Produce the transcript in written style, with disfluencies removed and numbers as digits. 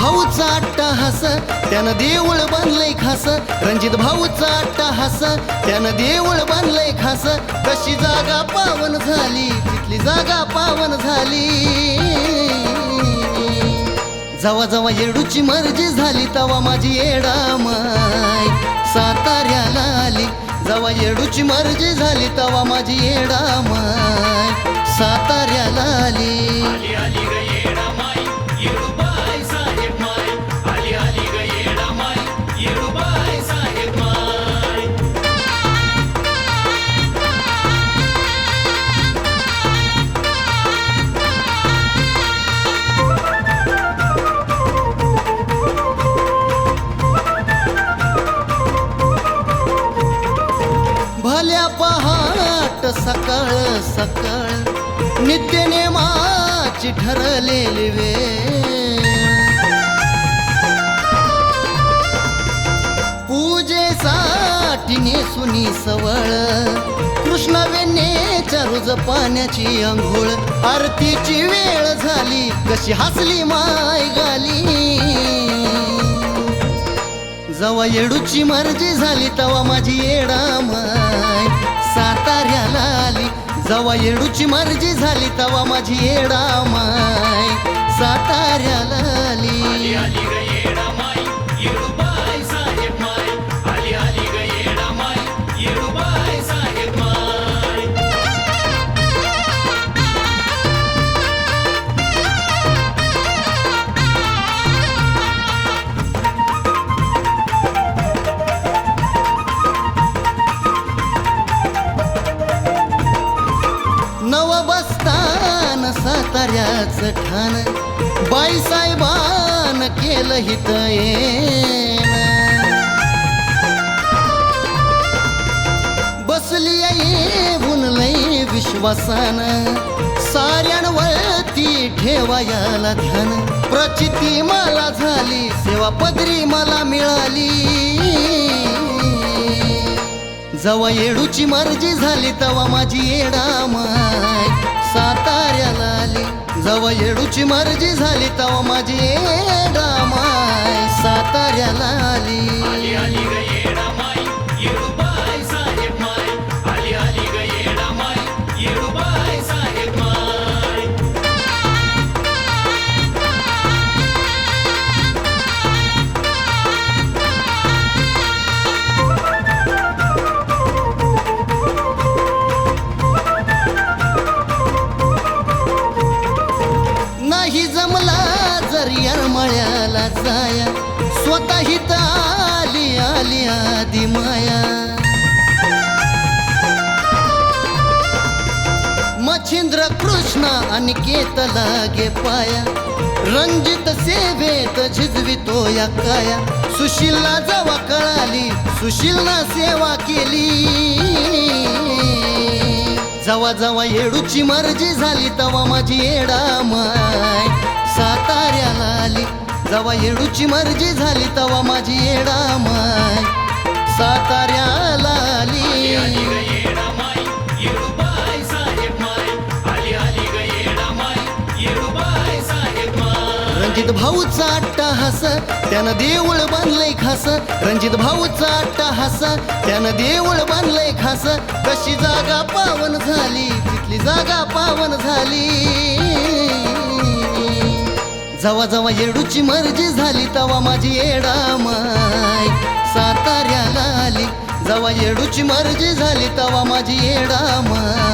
भाऊचा अट्टाहास त्यानं देऊळ बांधलंय खास. रणजित भाऊचा अट्टाहास त्यानं देऊळ बांधलंय खास. कशी जागा पावन झाली तिथली जागा पावन झाली. जवा जवा येडूची मर्जी झाली तवा माझी येडामाय साताऱ्याला आली. जवा येडूची मर्जी झाली तवा माझी येडामाय साताऱ्याला आली. भल्या पहाट सकाळ सकाळ नित्यनेमाची ठरलेली वेळ. पूजेसाठी नेसुनी सवळ कृष्ण वेण्णेच्या रोज पाण्याची अंघोळ. आरतीची वेळ झाली कशी हसली माय गाली. जवा येडूची मर्जी झाली तवा माझी येडामाय साताऱ्याला आली. जवा येडूची मर्जी झाली तवा माझी येडामाय साताऱ्याला आली. नवबस्तान साताऱ्याचं ठाण बाईसाहेबान केलं हित येण. बसली येऊन लई विश्वासान साऱ्यांवरती ठेवायाला ध्यान. प्रचिती मला झाली सेवा पदरी मला मिळाली. जवा येडूची मर्जी झाली तवा माझी येडामाय साताऱ्याला आली. जवा येडूची मर्जी झाली तवा माझी येडामाय साताऱ्याला आली. नाही जमला जरी मळ्याला जाया स्वतः हित आली आली आदी माया. मच्छिंद्र कृष्ण अनिकेत लागे पाया. रणजित सेवेत झिजवितो या काया. सुशीलला जवा कळाली सुशीलना सेवा केली. जवा जवा येडूची मर्जी झाली तवा माझी येडामाय साताऱ्याला आली. जवा येडूची मर्जी झाली तवा माझी येडामाय साताऱ्याला आली. रणजित भाऊचा अट्टाहास त्यानं देऊळ बांधलंय खास. रणजित भाऊचा अट्टाहास त्यानं देऊळ बांधलंय खास. कशी जागा पावन झाली तिथली जागा पावन झाली. जवा जवा येडूची मर्जी झाली तवा माझी येडामाय साताऱ्याला आली. जवा येडूची मर्जी झाली तवा माझी येडामाय